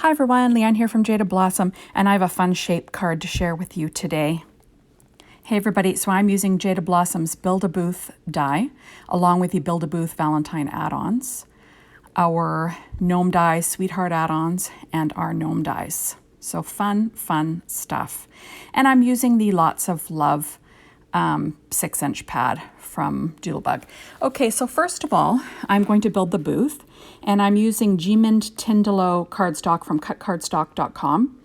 Hi everyone, Leanne here from Jaded Blossom, and I have a fun shape card to share with you today. Hey everybody, so I'm using Jaded Blossom's Build-A-Booth die, along with the Build-A-Booth Valentine Add Ons, our Gnome dies, Sweetheart Add Ons, and our Gnome dies. So fun stuff. And I'm using the Lots of Love 6-inch pad from Doodlebug. Okay, so first of all, I'm going to build the booth, and I'm using G-Mint Tyndalo cardstock from cutcardstock.com.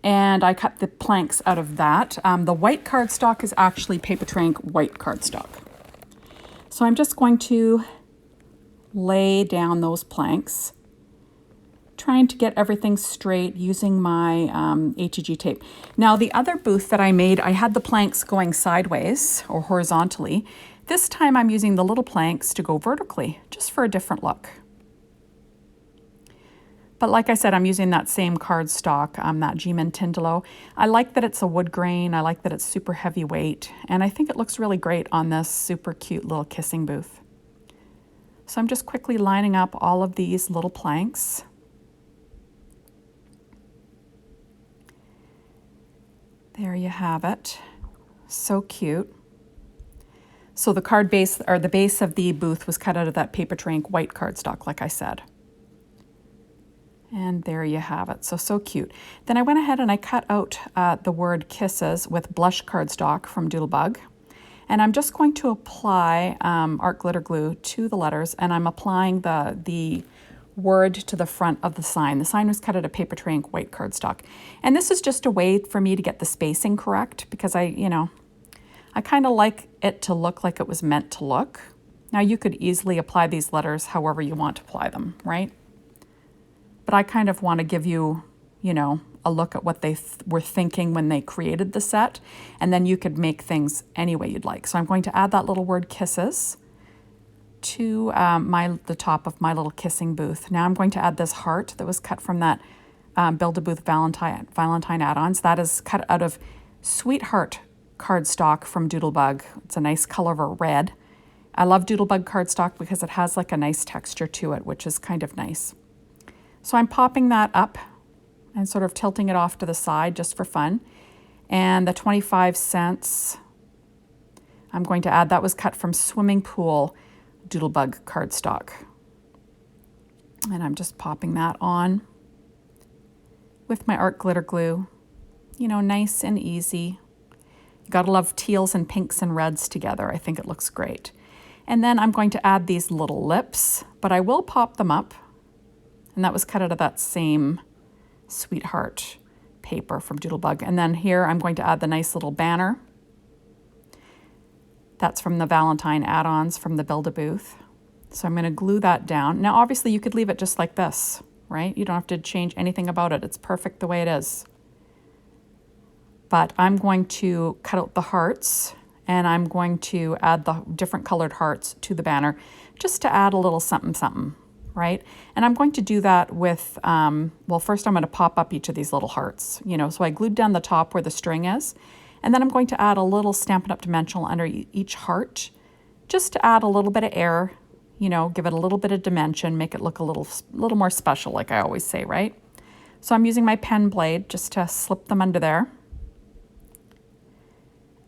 And I cut the planks out of that. The white cardstock is actually Papertrink white cardstock. So I'm just going to lay down those planks, trying to get everything straight using my HEG tape. Now the other booth that I made, I had the planks going sideways or horizontally. This time I'm using the little planks to go vertically, just for a different look. But like I said, I'm using that same cardstock, that G-Mint Tyndalo. I like that it's a wood grain. I like that it's super heavyweight. And I think it looks really great on this super cute little kissing booth. So I'm just quickly lining up all of these little planks. There you have it. So cute. So the card base, or the base of the booth, was cut out of that Papertrink white cardstock, like I said. And there you have it. So cute. Then I went ahead and I cut out the word kisses with blush cardstock from Doodlebug. And I'm just going to apply art glitter glue to the letters, and I'm applying the word to the front of the sign. The sign was cut out of Papertrink white cardstock. And this is just a way for me to get the spacing correct, because I kind of like it to look like it was meant to look. Now you could easily apply these letters however you want to apply them, right? But I kind of want to give you, a look at what they were thinking when they created the set, and then you could make things any way you'd like. So I'm going to add that little word kisses to the top of my little kissing booth. Now I'm going to add this heart that was cut from that Build-A-Booth Valentine Add Ons. That is cut out of Sweetheart cardstock from Doodlebug. It's a nice color of a red. I love Doodlebug cardstock because it has like a nice texture to it, which is kind of nice. So I'm popping that up and sort of tilting it off to the side just for fun. And the 25 cents I'm going to add, that was cut from Swimming Pool Doodlebug cardstock. And I'm just popping that on with my art glitter glue. Nice and easy. You gotta love teals and pinks and reds together. I think it looks great. And then I'm going to add these little lips, but I will pop them up. And that was cut out of that same Sweetheart paper from Doodlebug. And then here I'm going to add the nice little banner. That's from the Valentine Add Ons from the Build-A-Booth. So I'm going to glue that down. Now obviously you could leave it just like this, right? You don't have to change anything about it. It's perfect the way it is. But I'm going to cut out the hearts, and I'm going to add the different colored hearts to the banner just to add a little something, right? And I'm going to do that with, well, first I'm going to pop up each of these little hearts, so I glued down the top where the string is, and then I'm going to add a little Stampin' Up! Dimensional under each heart, just to add a little bit of air, give it a little bit of dimension, make it look a little more special, like I always say, right? So I'm using my pen blade just to slip them under there.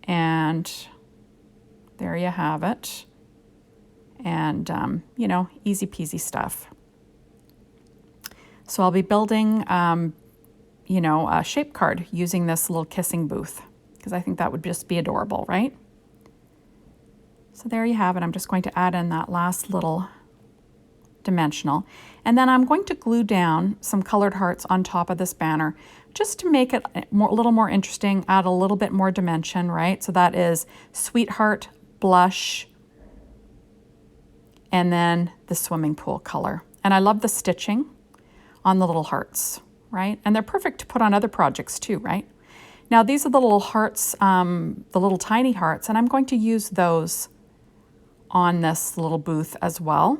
And there you have it. And, easy peasy stuff. So I'll be building, a shape card using this little kissing booth, because I think that would just be adorable, right? So there you have it. I'm just going to add in that last little dimensional. And then I'm going to glue down some colored hearts on top of this banner just to make it a little more interesting, add a little bit more dimension, right? So that is Sweetheart, blush, and then the swimming pool color. And I love the stitching on the little hearts, right? And they're perfect to put on other projects too, right? Now these are the little hearts, the little tiny hearts, and I'm going to use those on this little booth as well.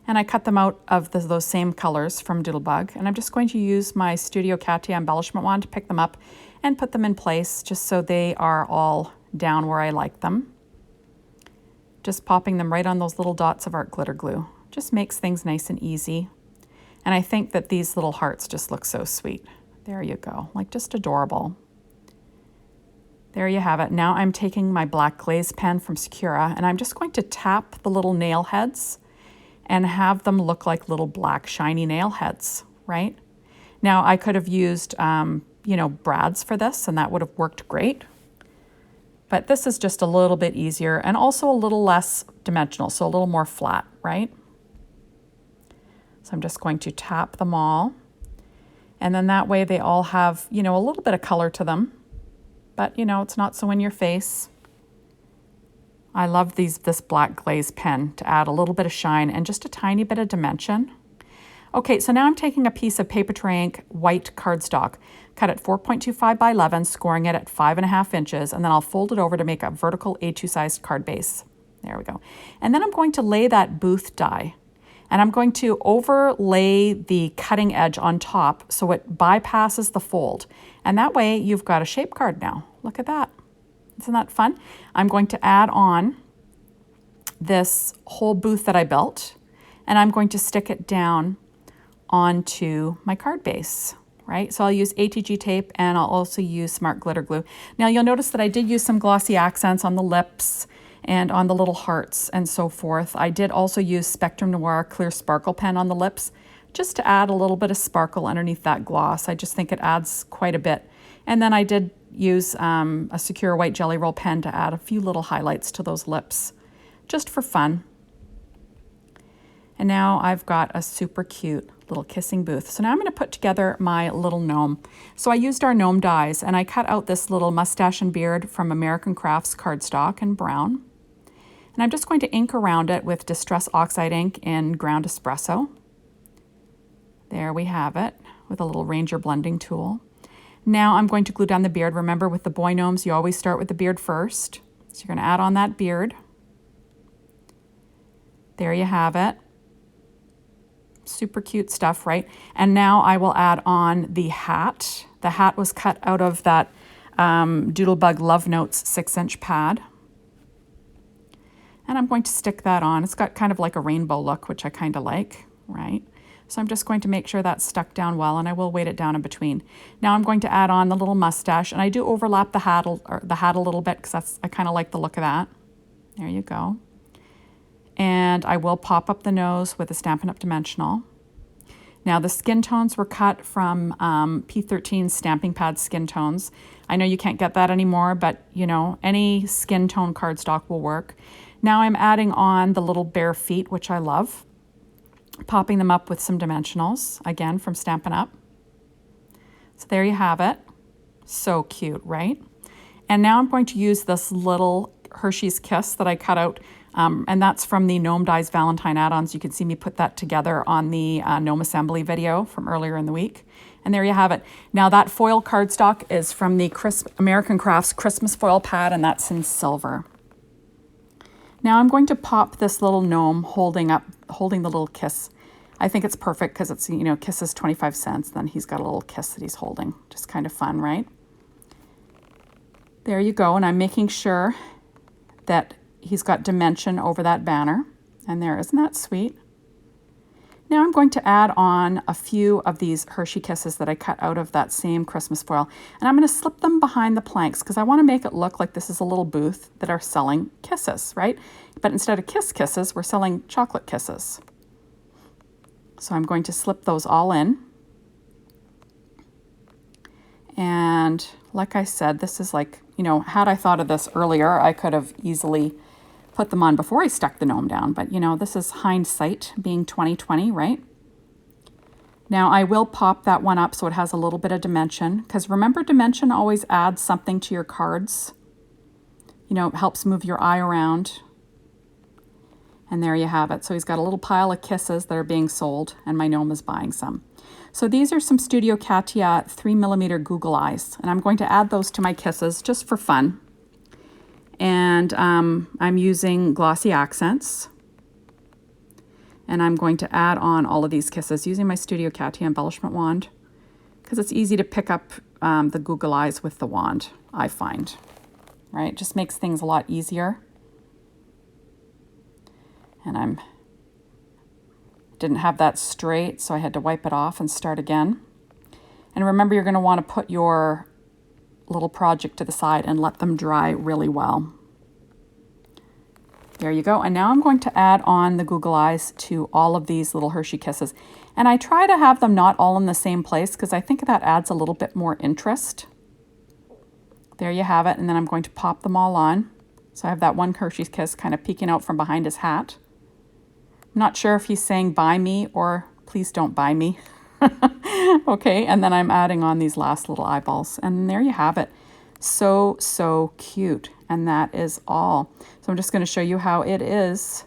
And I cut them out of those same colors from Doodlebug. And I'm just going to use my Studio Katia embellishment wand to pick them up and put them in place just so they are all down where I like them. Just popping them right on those little dots of art glitter glue. Just makes things nice and easy. And I think that these little hearts just look so sweet. There you go, like just adorable. There you have it. Now I'm taking my black glaze pen from Secura and I'm just going to tap the little nail heads and have them look like little black shiny nail heads, right? Now I could have used, you know, brads for this and that would have worked great. But this is just a little bit easier and also a little less dimensional, so a little more flat, right? So I'm just going to tap them all. And then that way they all have, you know, a little bit of color to them. But, you know, it's not so in your face. I love this black glaze pen to add a little bit of shine and just a tiny bit of dimension. Okay, so now I'm taking a piece of paper tray ink white cardstock, cut it 4.25 by 11, scoring it at 5.5 inches, and then I'll fold it over to make a vertical A2 sized card base. There we go. And then I'm going to lay that Booth die. And I'm going to overlay the cutting edge on top so it bypasses the fold. And that way you've got a shape card now. Look at that. Isn't that fun? I'm going to add on this whole Booth that I built, and I'm going to stick it down onto my card base, right? So I'll use ATG tape and I'll also use Smart Glitter Glue. Now you'll notice that I did use some glossy accents on the lips and on the little hearts and so forth. I did also use Spectrum Noir Clear Sparkle Pen on the lips just to add a little bit of sparkle underneath that gloss. I just think it adds quite a bit. And then I did use a Secure White Jelly Roll pen to add a few little highlights to those lips, just for fun. And now I've got a super cute little kissing Booth. So now I'm going to put together my little gnome. So I used our gnome dies and I cut out this little mustache and beard from American Crafts cardstock in brown. And I'm just going to ink around it with Distress Oxide ink in ground espresso. There we have it with a little Ranger blending tool. Now I'm going to glue down the beard. Remember, with the boy gnomes, you always start with the beard first. So you're going to add on that beard. There you have it. Super cute stuff, right? And now I will add on the hat. The hat was cut out of that Doodlebug Love Notes 6-inch pad. And I'm going to stick that on. It's got kind of like a rainbow look, which I kind of like, right? So I'm just going to make sure that's stuck down well, and I will weight it down in between. Now I'm going to add on the little mustache, and I do overlap the hat a little bit because I kind of like the look of that. There you go. And I will pop up the nose with a Stampin' Up! Dimensional. Now the skin tones were cut from P13 Stamping Pad Skin Tones. I know you can't get that anymore, but you know, any skin tone cardstock will work. Now I'm adding on the little bare feet, which I love. Popping them up with some dimensionals, again from Stampin' Up! So there you have it. So cute, right? And now I'm going to use this little Hershey's Kiss that I cut out, and that's from the Gnome Dies Valentine Add Ons. You can see me put that together on the Gnome Assembly video from earlier in the week. And there you have it. Now that foil cardstock is from the American Crafts Christmas Foil Pad, and that's in silver. Now I'm going to pop this little gnome holding the little kiss. I think it's perfect because it's, you know, kiss is 25 cents. Then he's got a little kiss that he's holding. Just kind of fun, right? There you go. And I'm making sure that he's got dimension over that banner. And there, isn't that sweet? Now I'm going to add on a few of these Hershey Kisses that I cut out of that same Christmas foil. And I'm going to slip them behind the planks because I want to make it look like this is a little booth that are selling kisses, right? But instead of kisses, we're selling chocolate kisses. So I'm going to slip those all in. And like I said, this is like, you know, had I thought of this earlier, I could have easily put them on before I stuck the gnome down, but you know, this is hindsight being 2020, right? Now I will pop that one up so it has a little bit of dimension, because remember, dimension always adds something to your cards. You know, it helps move your eye around. And there you have it. So he's got a little pile of kisses that are being sold, and my gnome is buying some. So these are some Studio Katia 3mm Google Eyes, and I'm going to add those to my kisses just for fun. And I'm using glossy accents. And I'm going to add on all of these kisses using my Studio Katia embellishment wand, because it's easy to pick up the Google Eyes with the wand, I find. Right? It just makes things a lot easier. And I'm Didn't have that straight, so I had to wipe it off and start again. And remember, you're going to want to put your little project to the side and let them dry really well. There you go. And now I'm going to add on the Google Eyes to all of these little Hershey Kisses. And I try to have them not all in the same place because I think that adds a little bit more interest. There you have it. And then I'm going to pop them all on. So I have that one Hershey's Kiss kind of peeking out from behind his hat. I'm not sure if he's saying buy me or please don't buy me. Okay, and then I'm adding on these last little eyeballs. And there you have it. So, so cute. And that is all. So I'm just going to show you how it is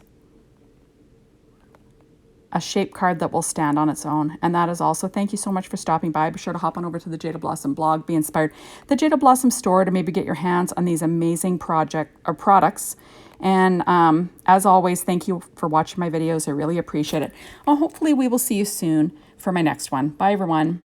a shape card that will stand on its own. And that is all. So thank you so much for stopping by. Be sure to hop on over to the Jaded Blossom blog, be inspired. The Jaded Blossom store to maybe get your hands on these amazing products. And as always, thank you for watching my videos. I really appreciate it. Well, hopefully we will see you soon for my next one. Bye, everyone.